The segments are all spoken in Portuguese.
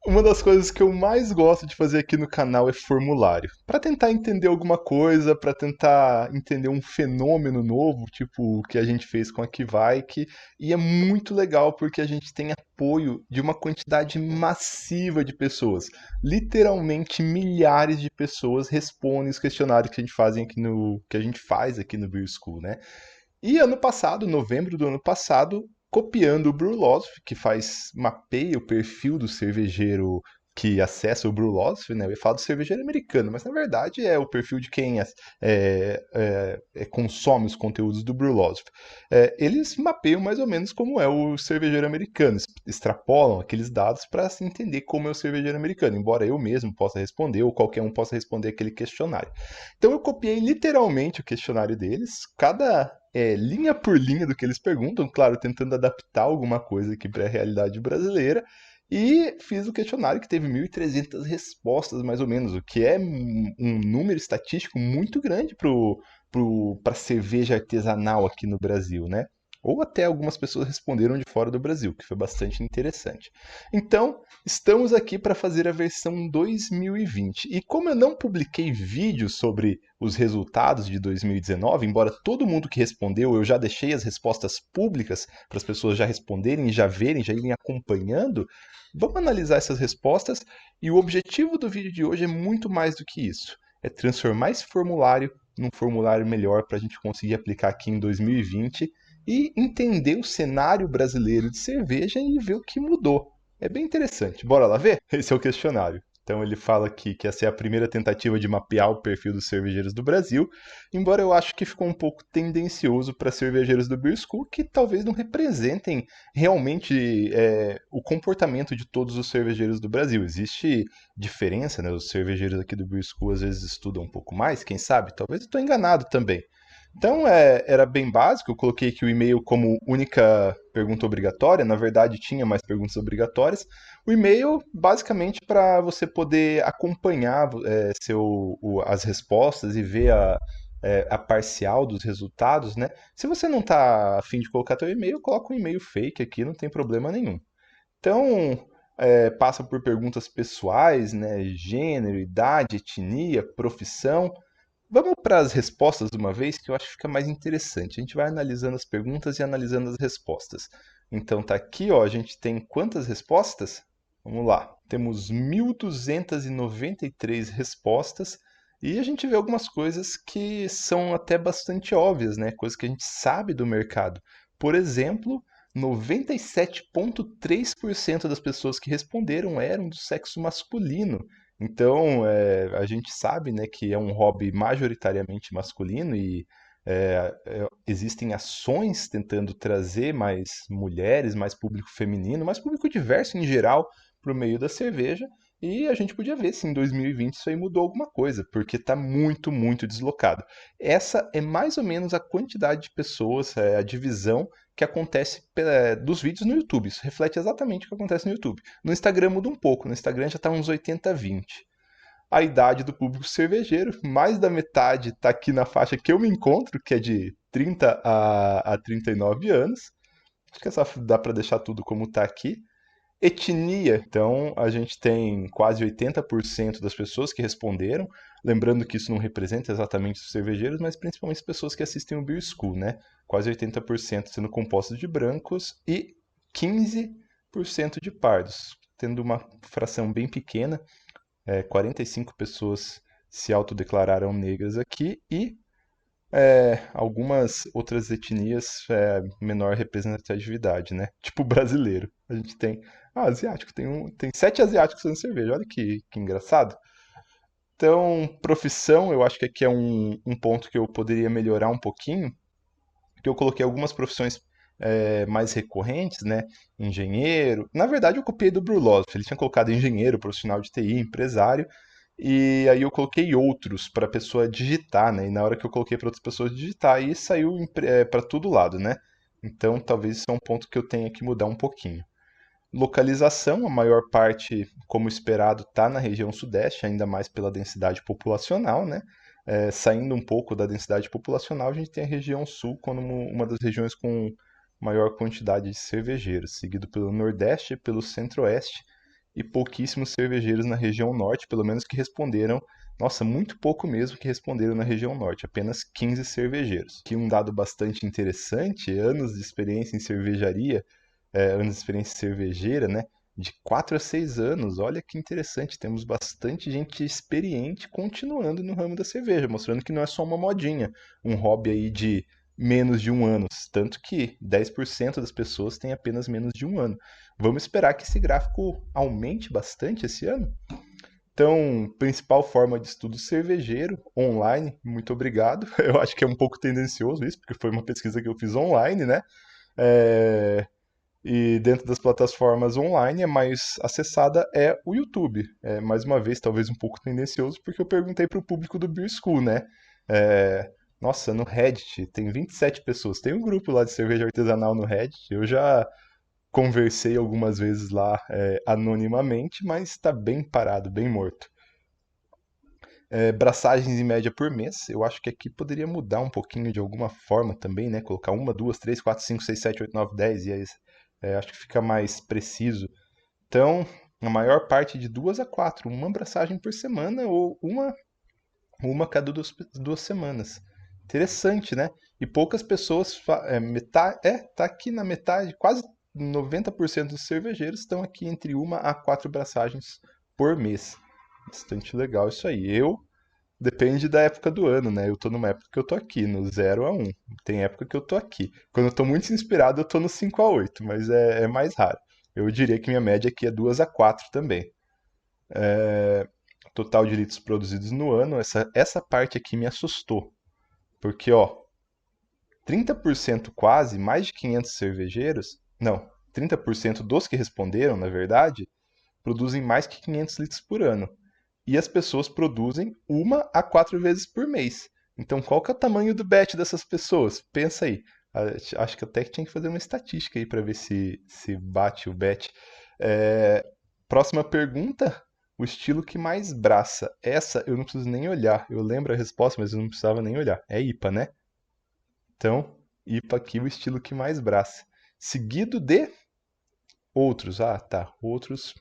Uma das coisas que eu mais gosto de fazer aqui no canal é formulário. Para tentar entender alguma coisa, para tentar entender um fenômeno novo, tipo o que a gente fez com a Kivike, e é muito legal porque a gente tem apoio de uma quantidade massiva de pessoas. Literalmente milhares de pessoas respondem os questionários que a gente faz aqui no Beer School, né? E ano passado, novembro do ano passado, copiando o Brewlosophy, que mapeia o perfil do cervejeiro que acessa o Brewlosophy, né? Eu ia falar do cervejeiro americano, mas na verdade é o perfil de quem consome os conteúdos do Brewlosophy. Eles mapeiam mais ou menos como é o cervejeiro americano, extrapolam aqueles dados para se entender como é o cervejeiro americano, embora eu mesmo possa responder ou qualquer um possa responder aquele questionário. Então eu copiei literalmente o questionário deles, cada linha por linha do que eles perguntam, claro, tentando adaptar alguma coisa aqui para a realidade brasileira, e fiz o questionário que teve 1.300 respostas, mais ou menos, o que é um número estatístico muito grande para cerveja artesanal aqui no Brasil, né? Ou até algumas pessoas responderam de fora do Brasil, que foi bastante interessante. Então, estamos aqui para fazer a versão 2020. E como eu não publiquei vídeo sobre os resultados de 2019, embora todo mundo que respondeu, eu já deixei as respostas públicas para as pessoas já responderem, já verem, já irem acompanhando, vamos analisar essas respostas e o objetivo do vídeo de hoje é muito mais do que isso. É transformar esse formulário num formulário melhor para a gente conseguir aplicar aqui em 2020 e entender o cenário brasileiro de cerveja e ver o que mudou. É bem interessante. Bora lá ver? Esse é o questionário. Então ele fala aqui que essa é a primeira tentativa de mapear o perfil dos cervejeiros do Brasil, embora eu acho que ficou um pouco tendencioso para cervejeiros do Beer School que talvez não representem realmente o comportamento de todos os cervejeiros do Brasil. Existe diferença, né? Os cervejeiros aqui do Beer School às vezes estudam um pouco mais, quem sabe? Talvez eu estou enganado também. Então era bem básico, eu coloquei aqui o e-mail como única pergunta obrigatória, na verdade tinha mais perguntas obrigatórias. O e-mail basicamente para você poder acompanhar as respostas e ver a parcial dos resultados, né? Se você não está a fim de colocar teu e-mail, coloca um e-mail fake aqui, não tem problema nenhum. Então, passa por perguntas pessoais, né? Gênero, idade, etnia, profissão. Vamos para as respostas de uma vez, que eu acho que fica mais interessante. A gente vai analisando as perguntas e analisando as respostas. Então tá aqui, ó, a gente tem quantas respostas? Vamos lá. Temos 1.293 respostas e a gente vê algumas coisas que são até bastante óbvias, né? Coisas que a gente sabe do mercado. Por exemplo, 97,3% das pessoas que responderam eram do sexo masculino. Então, a gente sabe, né, que é um hobby majoritariamente masculino e existem ações tentando trazer mais mulheres, mais público feminino, mais público diverso em geral para o meio da cerveja. E a gente podia ver se em 2020 isso aí mudou alguma coisa, porque está muito, muito deslocado. Essa é mais ou menos a quantidade de pessoas, a divisão que acontece dos vídeos no YouTube. Isso reflete exatamente o que acontece no YouTube. No Instagram muda um pouco, no Instagram já está uns 80-20. A idade do público cervejeiro, mais da metade está aqui na faixa que eu me encontro, que é de 30 a 39 anos. Acho que essa dá para deixar tudo como está aqui. Etnia, então a gente tem quase 80% das pessoas que responderam. Lembrando que isso não representa exatamente os cervejeiros, mas principalmente as pessoas que assistem o Beer School, né? Quase 80% sendo compostos de brancos e 15% de pardos, tendo uma fração bem pequena. 45 pessoas se autodeclararam negras aqui e algumas outras etnias menor representatividade, né? Tipo brasileiro. A gente tem. Ah, asiático, tem 7 asiáticos fazendo cerveja. Olha que engraçado. Então, profissão, eu acho que aqui é um ponto que eu poderia melhorar um pouquinho, que eu coloquei algumas profissões mais recorrentes, né? Engenheiro. Na verdade, eu copiei do Brulosoph. Ele tinha colocado engenheiro, profissional de TI, empresário. E aí eu coloquei outros para a pessoa digitar, né? E na hora que eu coloquei para outras pessoas digitar, aí saiu para todo lado, né? Então talvez isso é um ponto que eu tenha que mudar um pouquinho. Localização, a maior parte, como esperado, está na região sudeste, ainda mais pela densidade populacional, né? Saindo um pouco da densidade populacional, a gente tem a região sul como uma das regiões com maior quantidade de cervejeiros, seguido pelo nordeste, pelo centro-oeste e pouquíssimos cervejeiros na região norte, pelo menos que responderam. Nossa, muito pouco mesmo que responderam na região norte, apenas 15 cervejeiros. Aqui um dado bastante interessante, anos de experiência em cervejaria, anos de experiência cervejeira, né? De 4 a 6 anos, olha que interessante, temos bastante gente experiente continuando no ramo da cerveja, mostrando que não é só uma modinha, um hobby aí de menos de um ano, tanto que 10% das pessoas têm apenas menos de um ano. Vamos esperar que esse gráfico aumente bastante esse ano? Então, principal forma de estudo cervejeiro, online, muito obrigado. Eu acho que é um pouco tendencioso isso, porque foi uma pesquisa que eu fiz online, né? É, E dentro das plataformas online, a mais acessada é o YouTube. Mais uma vez, talvez um pouco tendencioso, porque eu perguntei para o público do Beer School, né? É, Nossa, no Reddit tem 27 pessoas. Tem um grupo lá de cerveja artesanal no Reddit. Eu já conversei algumas vezes lá anonimamente, mas está bem parado, bem morto. Braçagens em média por mês, eu acho que aqui poderia mudar um pouquinho de alguma forma também, né? Colocar uma, duas, três, quatro, cinco, seis, sete, oito, nove, 10, e aí acho que fica mais preciso. Então, a maior parte de duas a quatro, uma braçagem por semana ou uma cada duas semanas. Interessante, né? E poucas pessoas, tá aqui na metade, quase 90% dos cervejeiros estão aqui entre uma a quatro braçagens por mês. Bastante legal isso aí. Depende da época do ano, né? Eu tô numa época que eu tô aqui, no 0 a 1. Tem época que eu tô aqui. Quando eu tô muito inspirado, eu tô no 5 a 8, mas é mais raro. Eu diria que minha média aqui é 2 a 4 também. Total de litros produzidos no ano, essa parte aqui me assustou. Porque, ó, 30% quase, mais de 500 cervejeiros, não, 30% dos que responderam, na verdade, produzem mais que 500 litros por ano. E as pessoas produzem uma a quatro vezes por mês. Então, qual que é o tamanho do bet dessas pessoas? Pensa aí. Acho que até que tinha que fazer uma estatística aí para ver se bate o bet. É, Próxima pergunta. O estilo que mais braça. Essa eu não preciso nem olhar. Eu lembro a resposta, mas eu não precisava nem olhar. É IPA, né? Então, IPA aqui, o estilo que mais braça. Seguido de outros. Ah, tá. Outros,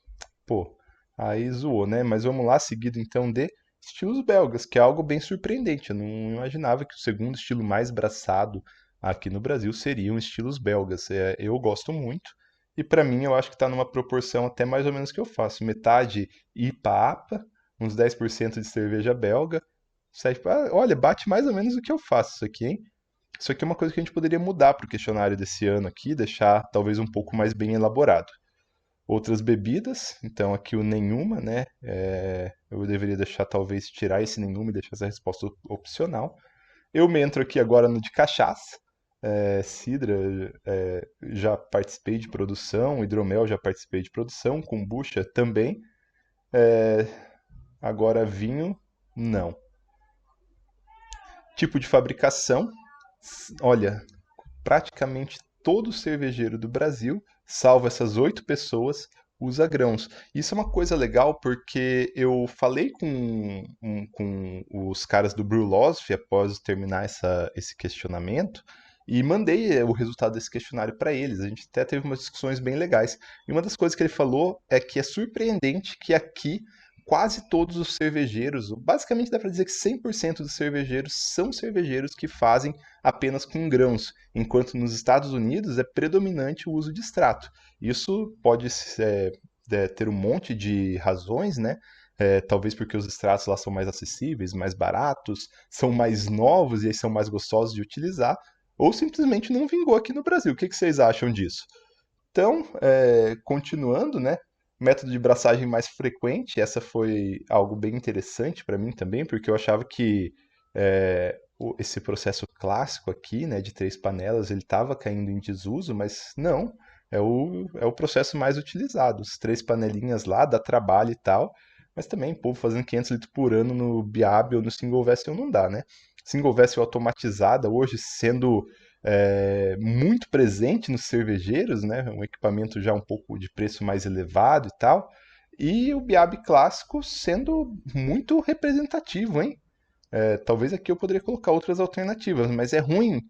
pô, aí zoou, né? Mas vamos lá, seguido então de estilos belgas, que é algo bem surpreendente. Eu não imaginava que o segundo estilo mais braçado aqui no Brasil seriam estilos belgas. Eu gosto muito. E para mim, eu acho que está numa proporção até mais ou menos que eu faço. Metade IPA-APA, uns 10% de cerveja belga. Olha, bate mais ou menos o que eu faço isso aqui, hein? Isso aqui é uma coisa que a gente poderia mudar para o questionário desse ano aqui, deixar talvez um pouco mais bem elaborado. Outras bebidas, então aqui o nenhuma, né? Eu deveria deixar, talvez, tirar esse nenhuma e deixar essa resposta opcional. Eu me entro aqui agora no de cachaça. Cidra, já participei de produção, hidromel já participei de produção, kombucha também. É, Agora vinho, não. Tipo de fabricação, olha, praticamente todo cervejeiro do Brasil, salvo essas 8 pessoas, usa grãos. Isso é uma coisa legal porque eu falei com os caras do Brewlosophy após terminar esse questionamento e mandei o resultado desse questionário para eles. A gente até teve umas discussões bem legais. E uma das coisas que ele falou é que é surpreendente que aqui quase todos os cervejeiros, basicamente dá para dizer que 100% dos cervejeiros são cervejeiros que fazem apenas com grãos, enquanto nos Estados Unidos é predominante o uso de extrato. Isso pode ter um monte de razões, né? Talvez porque os extratos lá são mais acessíveis, mais baratos, são mais novos e aí são mais gostosos de utilizar, ou simplesmente não vingou aqui no Brasil. O que vocês acham disso? Então, continuando, né? Método de braçagem mais frequente, essa foi algo bem interessante para mim também, porque eu achava que esse processo clássico aqui, né, de 3 panelas, ele estava caindo em desuso, mas não, é o processo mais utilizado. As 3 panelinhas lá, dá trabalho e tal, mas também, pô, fazendo 500 litros por ano no Biab ou no Single Vessel não dá, né? Single Vessel automatizada, hoje sendo muito presente nos cervejeiros, né? Um equipamento já um pouco de preço mais elevado e tal. E o Biab clássico sendo muito representativo, hein? Talvez aqui eu poderia colocar outras alternativas, mas é ruim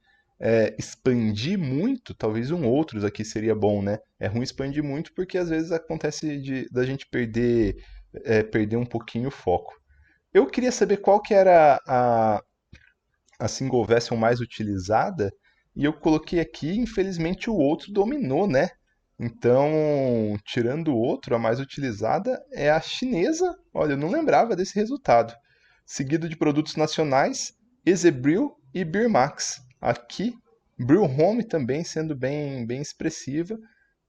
expandir muito, talvez outros aqui seria bom, né? É ruim expandir muito porque às vezes acontece da gente perder um pouquinho o foco. Eu queria saber qual que era a single version mais utilizada, e eu coloquei aqui, infelizmente o outro dominou, né? Então, tirando o outro, a mais utilizada é a chinesa. Olha, eu não lembrava desse resultado. Seguido de produtos nacionais, Ezebril e Birmax. Aqui, Brew Home também sendo bem expressiva.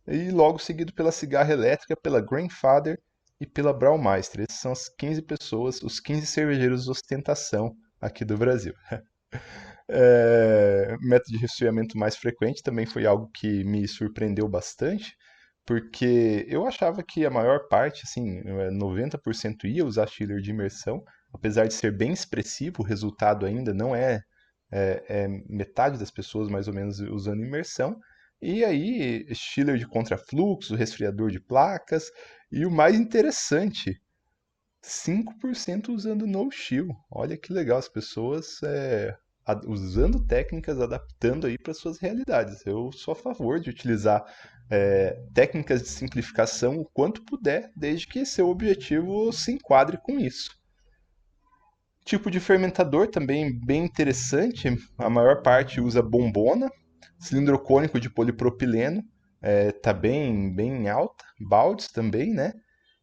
E logo seguido pela cigarra elétrica, pela Grandfather e pela Braumeister. Essas são as 15 pessoas, os 15 cervejeiros de ostentação aqui do Brasil. Método de resfriamento mais frequente também foi algo que me surpreendeu bastante, porque eu achava que a maior parte, assim, 90% ia usar chiller de imersão, apesar de ser bem expressivo, o resultado ainda não é metade das pessoas mais ou menos usando imersão. E aí, chiller de contrafluxo, resfriador de placas, e o mais interessante, 5% usando no chill. Olha que legal, as pessoas usando técnicas, adaptando aí para suas realidades. Eu sou a favor de utilizar técnicas de simplificação o quanto puder, desde que seu objetivo se enquadre com isso. Tipo de fermentador também bem interessante, a maior parte usa bombona, cilindro cônico de polipropileno, tá bem alta, baldes também, né?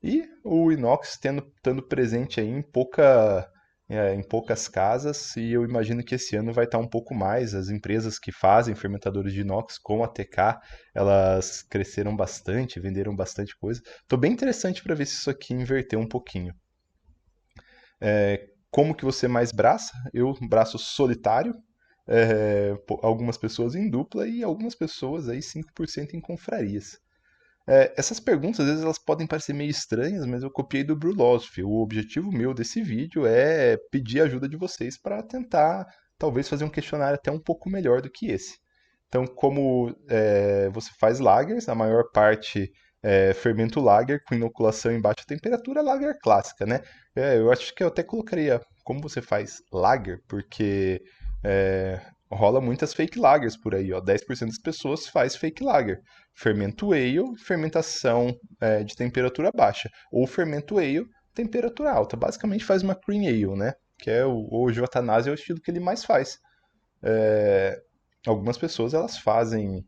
E o inox estando presente aí em poucas casas, e eu imagino que esse ano vai estar um pouco mais. As empresas que fazem fermentadores de inox, como a TK, elas cresceram bastante, venderam bastante coisa. Tô bem interessante para ver se isso aqui inverter um pouquinho. Como que você mais braça? Eu braço solitário, algumas pessoas em dupla e algumas pessoas aí 5% em confrarias. Essas perguntas, às vezes, elas podem parecer meio estranhas, mas eu copiei do Brulosophy. O objetivo meu desse vídeo é pedir a ajuda de vocês para tentar, talvez, fazer um questionário até um pouco melhor do que esse. Então, como você faz lagers, a maior parte fermento lager com inoculação em baixa temperatura, lager clássica, né? Eu acho que eu até colocaria como você faz lager, porque é, rola muitas fake lagers por aí, ó. 10% das pessoas faz fake lager. Fermento ale, fermentação de temperatura baixa. Ou fermento ale, temperatura alta. Basicamente faz uma cream ale, né? Que é o Jotanase é o estilo que ele mais faz. Algumas pessoas elas fazem.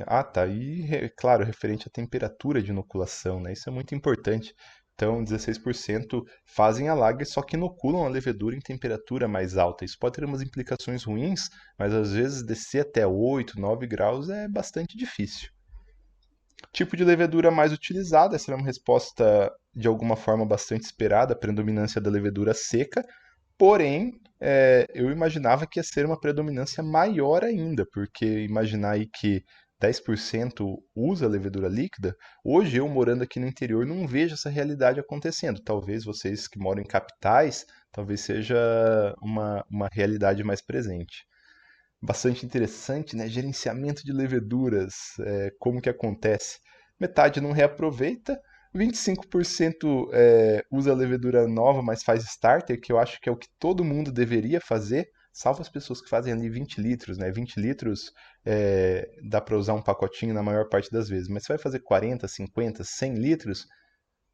Ah, tá. E, claro, referente à temperatura de inoculação, né? Isso é muito importante. Então, 16% fazem a lager, só que inoculam a levedura em temperatura mais alta. Isso pode ter umas implicações ruins, mas às vezes descer até 8, 9 graus é bastante difícil. Tipo de levedura mais utilizada, essa é uma resposta de alguma forma bastante esperada, a predominância da levedura seca. Porém, eu imaginava que ia ser uma predominância maior ainda, porque imaginar aí que 10% usa levedura líquida, hoje eu morando aqui no interior não vejo essa realidade acontecendo. Talvez vocês que moram em capitais, talvez seja uma realidade mais presente. Bastante interessante, né? Gerenciamento de leveduras, como que acontece? Metade não reaproveita, 25% usa levedura nova, mas faz starter, que eu acho que é o que todo mundo deveria fazer, salvo as pessoas que fazem ali 20 litros, né? 20 litros dá para usar um pacotinho na maior parte das vezes, mas você vai fazer 40, 50, 100 litros,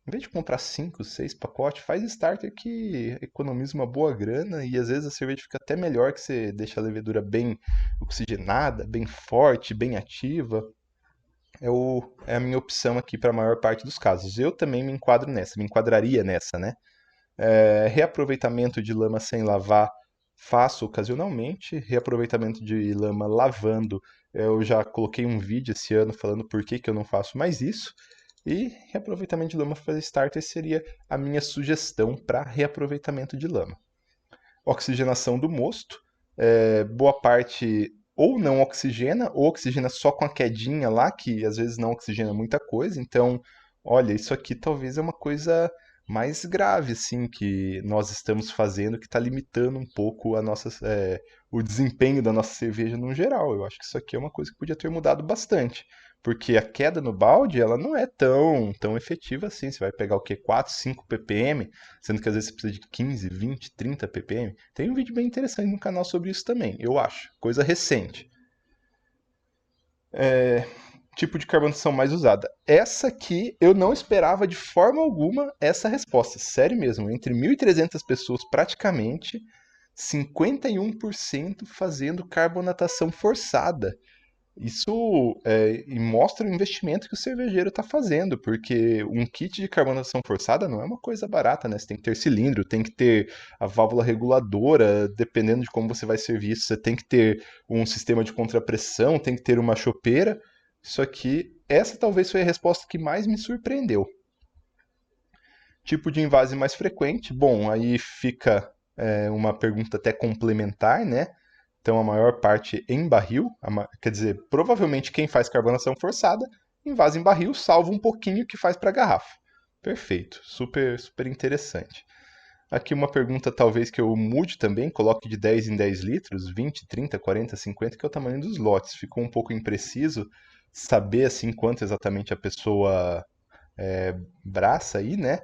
em vez de comprar 5, 6 pacotes, faz starter que economiza uma boa grana e às vezes a cerveja fica até melhor que você deixa a levedura bem oxigenada, bem forte, bem ativa. É a minha opção aqui para a maior parte dos casos. Eu também me enquadraria nessa, né? Reaproveitamento de lama sem lavar, faço ocasionalmente. Reaproveitamento de lama lavando, eu já coloquei um vídeo esse ano falando por que eu não faço mais isso. E reaproveitamento de lama para fazer starter seria a minha sugestão para reaproveitamento de lama. Oxigenação do mosto, boa parte ou não oxigena, ou oxigena só com a quedinha lá, que às vezes não oxigena muita coisa. Então, olha, isso aqui talvez é uma coisa mais grave, assim, que nós estamos fazendo, que está limitando um pouco o desempenho da nossa cerveja no geral. Eu acho que isso aqui é uma coisa que podia ter mudado bastante. porque a queda no balde, ela não é tão efetiva assim. Você vai pegar o quê? 4, 5 ppm, sendo que às vezes você precisa de 15, 20, 30 ppm. Tem um vídeo bem interessante no canal sobre isso também, eu acho. Coisa recente. Tipo de carbonização mais usada. Essa aqui eu não esperava de forma alguma essa resposta. Sério mesmo, entre 1.300 pessoas praticamente, 51% fazendo carbonatação forçada. Isso e mostra o investimento que o cervejeiro está fazendo, porque um kit de carbonatação forçada não é uma coisa barata, né? Você tem que ter cilindro, tem que ter a válvula reguladora, dependendo de como você vai servir isso, você tem que ter um sistema de contrapressão, tem que ter uma chopeira. Isso aqui, essa talvez foi a resposta que mais me surpreendeu. Tipo de invase mais frequente, bom, aí fica uma pergunta até complementar, né? Então a maior parte em barril, quer dizer, provavelmente quem faz carbonação forçada invasa em barril, salva um pouquinho que faz para garrafa. Perfeito, super, super interessante. Aqui uma pergunta talvez que eu mude também, coloque de 10 em 10 litros, 20, 30, 40, 50, que é o tamanho dos lotes. Ficou um pouco impreciso saber assim quanto exatamente a pessoa braça aí, né?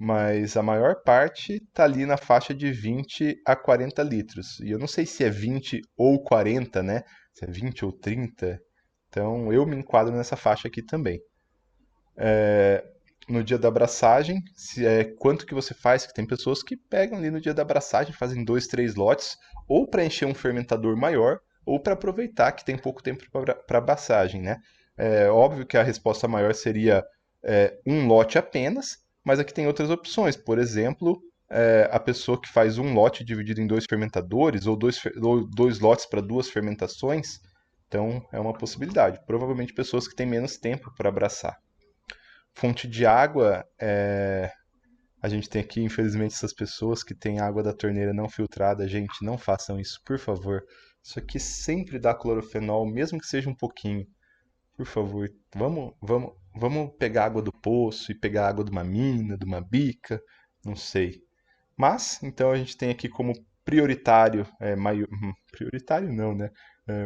Mas a maior parte tá ali na faixa de 20 a 40 litros. E eu não sei se é 20 ou 40, né? Se é 20 ou 30. Então eu me enquadro nessa faixa aqui também. No dia da abraçagem, se é quanto que você faz, que tem pessoas que pegam ali no dia da abraçagem, fazem 2, 3 lotes, ou para encher um fermentador maior, ou para aproveitar que tem pouco tempo para abraçagem, né? É óbvio que a resposta maior seria um lote apenas, mas aqui tem outras opções. Por exemplo, a pessoa que faz um lote dividido em 2 fermentadores, ou dois lotes para 2 fermentações, então é uma possibilidade. Provavelmente pessoas que têm menos tempo para abraçar. Fonte de água, a gente tem aqui, infelizmente, essas pessoas que têm água da torneira não filtrada. Gente, não façam isso, por favor. Isso aqui sempre dá clorofenol, mesmo que seja um pouquinho. Por favor, vamos pegar água do poço e pegar água de uma mina, de uma bica, não sei. Mas, então a gente tem aqui como prioritário, prioritário não, né?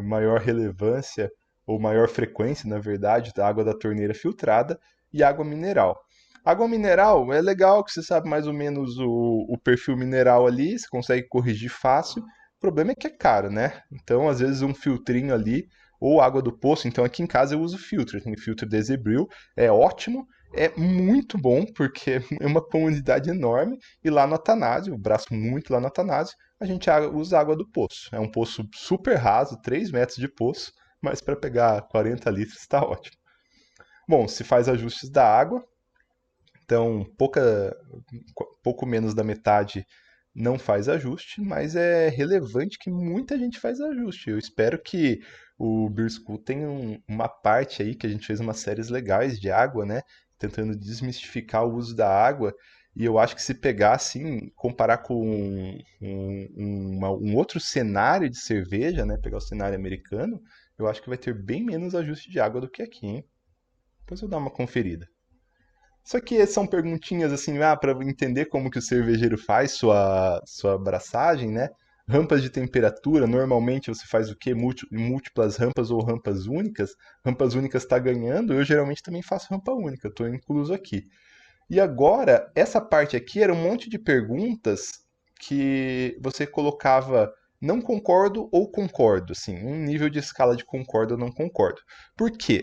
Maior relevância, ou maior frequência, na verdade, da água da torneira filtrada e água mineral. Água mineral é legal, que você sabe mais ou menos o perfil mineral ali, você consegue corrigir fácil. O problema é que é caro, né? Então, às vezes, um filtrinho ali, ou água do poço. Então, aqui em casa eu uso filtro. Tem filtro da Zebril, é ótimo, é muito bom, porque é uma comunidade enorme. E lá no Atanásio, eu braço muito lá no Atanásio, a gente usa água do poço. É um poço super raso, 3 metros de poço, mas para pegar 40 litros está ótimo. Bom, se faz ajustes da água, então pouco menos da metade não faz ajuste, mas é relevante que muita gente faz ajuste. Eu espero que o Beer School tenha uma parte aí que a gente fez umas séries legais de água, né? Tentando desmistificar o uso da água. E eu acho que se pegar assim, comparar com um outro cenário de cerveja, né? Pegar o cenário americano, eu acho que vai ter bem menos ajuste de água do que aqui, hein? Depois eu dar uma conferida. Isso aqui são perguntinhas assim, para entender como que o cervejeiro faz sua abraçagem, né? Rampas de temperatura, normalmente você faz o quê? Múltiplas rampas ou rampas únicas. Rampas únicas está ganhando, eu geralmente também faço rampa única, estou incluso aqui. E agora, essa parte aqui era um monte de perguntas que você colocava não concordo ou concordo, assim, um nível de escala de concordo ou não concordo. Por quê?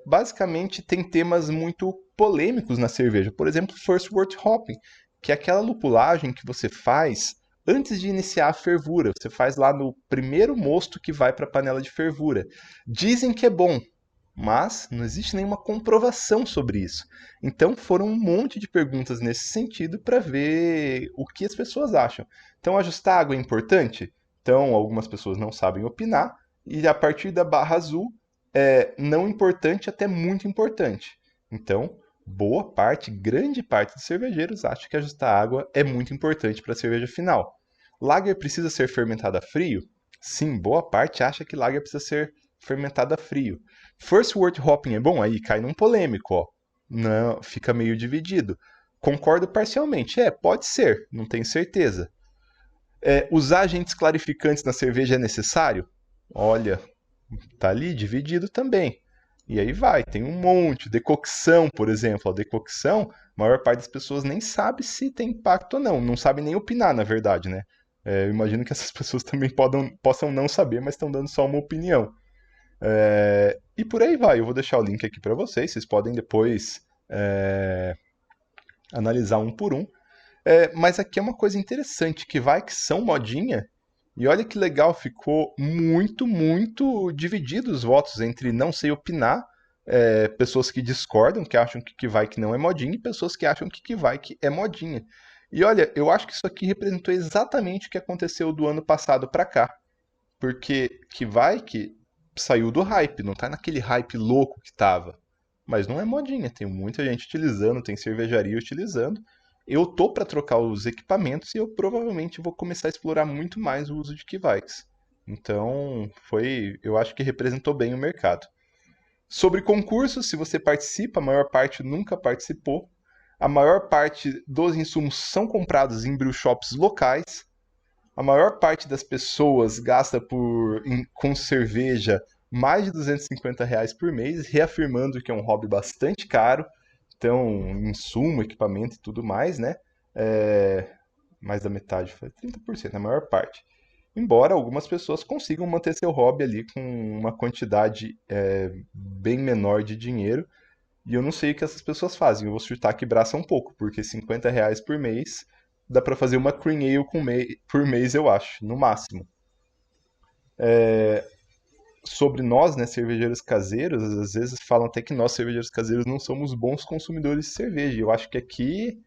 Basicamente tem temas muito polêmicos na cerveja. Por exemplo, First Wort Hopping, que é aquela lupulagem que você faz antes de iniciar a fervura. Você faz lá no primeiro mosto que vai para a panela de fervura. Dizem que é bom, mas não existe nenhuma comprovação sobre isso. Então foram um monte de perguntas nesse sentido para ver o que as pessoas acham. Então ajustar água é importante? Então algumas pessoas não sabem opinar, e a partir da barra azul não importante até muito importante. Então, boa parte, grande parte dos cervejeiros acha que ajustar água é muito importante para a cerveja final. Lager precisa ser fermentada a frio? Sim, boa parte acha que Lager precisa ser fermentada a frio. First Wort Hopping é bom? Aí cai num polêmico, ó. Não, fica meio dividido. Concordo parcialmente. Pode ser, não tenho certeza. Usar agentes clarificantes na cerveja é necessário? Olha, tá ali dividido também. E aí vai, tem um monte. Decocção, por exemplo. A decocção, a maior parte das pessoas nem sabe se tem impacto ou não. Não sabe nem opinar, na verdade, né? Eu imagino que essas pessoas também possam não saber, mas estão dando só uma opinião. E por aí vai. Eu vou deixar o link aqui para vocês. Vocês podem depois analisar um por um. Mas aqui é uma coisa interessante, que vai que são modinha. E olha que legal, ficou muito, muito dividido os votos entre não sei opinar, pessoas que discordam, que acham que vai que não é modinha, e pessoas que acham que vai que é modinha. E olha, eu acho que isso aqui representou exatamente o que aconteceu do ano passado para cá. Porque que vai que saiu do hype, não tá naquele hype louco que tava. Mas não é modinha, tem muita gente utilizando, tem cervejaria utilizando. Eu tô para trocar os equipamentos e eu provavelmente vou começar a explorar muito mais o uso de Kvikes. Então, eu acho que representou bem o mercado. Sobre concursos, se você participa, a maior parte nunca participou. A maior parte dos insumos são comprados em brew shops locais. A maior parte das pessoas gasta com cerveja mais de R$ 250 por mês, reafirmando que é um hobby bastante caro. Então, insumo, equipamento e tudo mais, né? Mais da metade, foi 30%, a maior parte. Embora algumas pessoas consigam manter seu hobby ali com uma quantidade bem menor de dinheiro. E eu não sei o que essas pessoas fazem. Eu vou chutar que braça um pouco, porque R$ 50 por mês dá pra fazer uma cream ale por mês, eu acho, no máximo. Sobre nós, né, cervejeiros caseiros, às vezes falam até que nós, cervejeiros caseiros, não somos bons consumidores de cerveja. Eu acho que aqui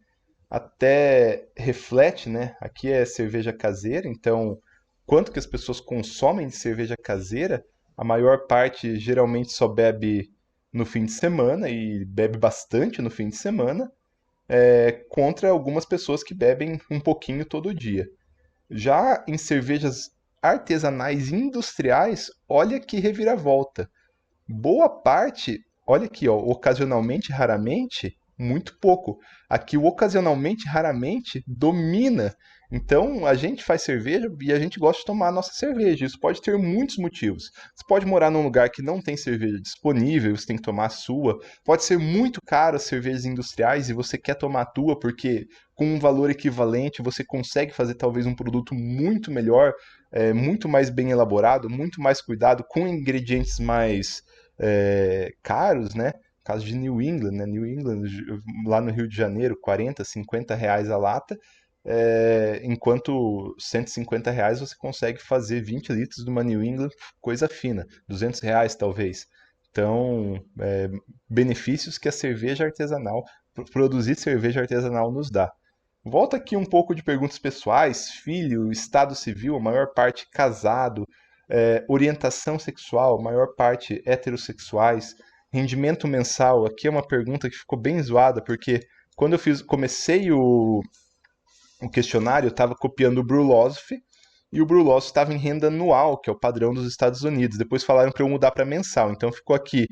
até reflete, né? Aqui é cerveja caseira, então quanto que as pessoas consomem de cerveja caseira, a maior parte geralmente só bebe no fim de semana e bebe bastante no fim de semana, contra algumas pessoas que bebem um pouquinho todo dia. Já em cervejas artesanais e industriais, olha que reviravolta. Boa parte, olha aqui, ó, ocasionalmente, raramente, muito pouco. Aqui o ocasionalmente, raramente domina. Então a gente faz cerveja e a gente gosta de tomar a nossa cerveja. Isso pode ter muitos motivos. Você pode morar num lugar que não tem cerveja disponível, você tem que tomar a sua. Pode ser muito caro as cervejas industriais e você quer tomar a tua porque com um valor equivalente você consegue fazer talvez um produto muito melhor, muito mais bem elaborado, muito mais cuidado, com ingredientes mais caros, né? Caso de New England, né? New England, lá no Rio de Janeiro, R$ 40, R$ 50 a lata, enquanto R$ 150 você consegue fazer 20 litros de uma New England, coisa fina, R$ 200 talvez. Então, benefícios que a cerveja artesanal, produzir cerveja artesanal nos dá. Volta aqui um pouco de perguntas pessoais, filho, estado civil, a maior parte casado, orientação sexual, a maior parte heterossexuais, rendimento mensal, aqui é uma pergunta que ficou bem zoada, porque quando comecei o questionário, eu estava copiando o Brulosophy, e o Brulosophy estava em renda anual, que é o padrão dos Estados Unidos. Depois falaram para eu mudar para mensal. Então ficou aqui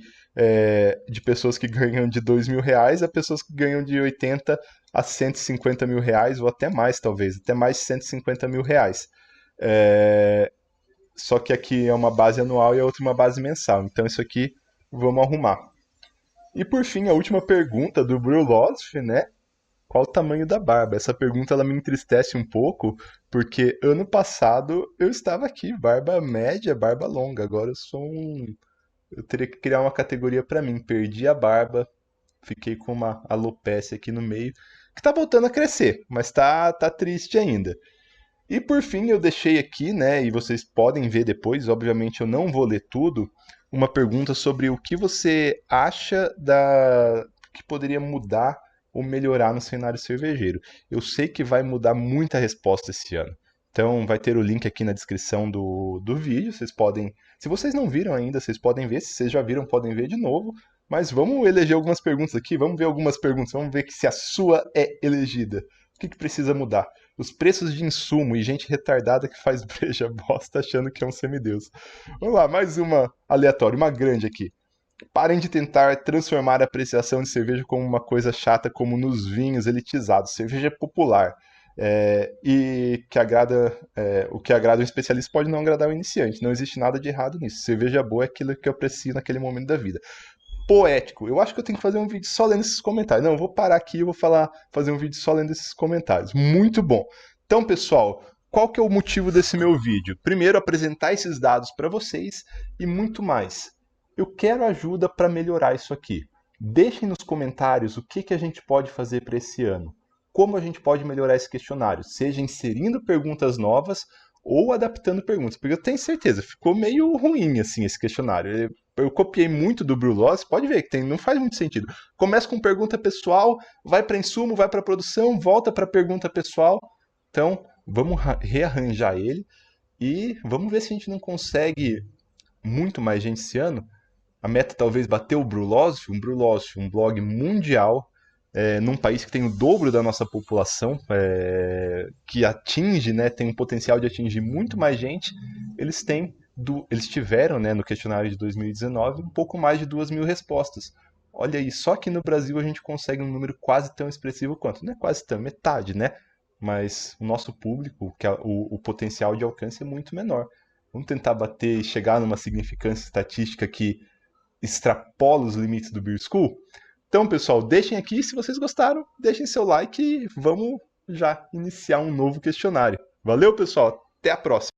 de pessoas que ganham de R$ 2.000 a pessoas que ganham de 80 a R$ 150.000, ou até mais, talvez, até mais de R$ 150.000. Só que aqui é uma base anual e a outra uma base mensal. Então isso aqui vamos arrumar. E por fim, a última pergunta do Brulosophy, né? Qual o tamanho da barba? Essa pergunta ela me entristece um pouco, porque ano passado eu estava aqui, barba média, barba longa. Agora eu teria que criar uma categoria para mim. Perdi a barba, fiquei com uma alopécia aqui no meio, que tá voltando a crescer, mas tá triste ainda. E por fim, eu deixei aqui, né, e vocês podem ver depois, obviamente eu não vou ler tudo, uma pergunta sobre o que você acha que poderia mudar ou melhorar no cenário cervejeiro. Eu sei que vai mudar muita resposta esse ano. Então vai ter o link aqui na descrição do vídeo, vocês podem, se vocês não viram ainda, vocês podem ver, se vocês já viram, podem ver de novo, mas vamos eleger algumas perguntas aqui, vamos ver algumas perguntas, vamos ver se a sua é elegida. O que precisa mudar? Os preços de insumo e gente retardada que faz breja bosta achando que é um semideus. Vamos lá, mais uma aleatória, uma grande aqui. Parem de tentar transformar a apreciação de cerveja como uma coisa chata, como nos vinhos elitizados. Cerveja é popular. E que o que agrada um especialista pode não agradar o iniciante. Não existe nada de errado nisso. Cerveja boa é aquilo que eu aprecio naquele momento da vida. poético. Eu acho que eu tenho que fazer um vídeo só lendo esses comentários. Não, eu vou parar aqui e vou fazer um vídeo só lendo esses comentários. Muito bom. Então, pessoal, qual que é o motivo desse meu vídeo? Primeiro, apresentar esses dados para vocês e muito mais. Eu quero ajuda para melhorar isso aqui. Deixem nos comentários o que a gente pode fazer para esse ano. Como a gente pode melhorar esse questionário, seja inserindo perguntas novas ou adaptando perguntas, porque eu tenho certeza, ficou meio ruim assim esse questionário. Eu copiei muito do Brulose, pode ver que não faz muito sentido. Começa com pergunta pessoal, vai para insumo, vai para produção, volta para pergunta pessoal. Então, vamos rearranjar ele e vamos ver se a gente não consegue muito mais gente esse ano. A meta talvez bater o Brulose, um blog mundial, num país que tem o dobro da nossa população, que atinge, né, tem um potencial de atingir muito mais gente. Eles tiveram, né, no questionário de 2019, um pouco mais de 2.000 respostas. Olha aí, só que no Brasil a gente consegue um número quase tão expressivo quanto, não é quase tão, metade, né? Mas o nosso público, o potencial de alcance é muito menor. Vamos tentar bater e chegar numa significância estatística que extrapola os limites do Beer School? Então, pessoal, deixem aqui, se vocês gostaram, deixem seu like e vamos já iniciar um novo questionário. Valeu, pessoal, até a próxima!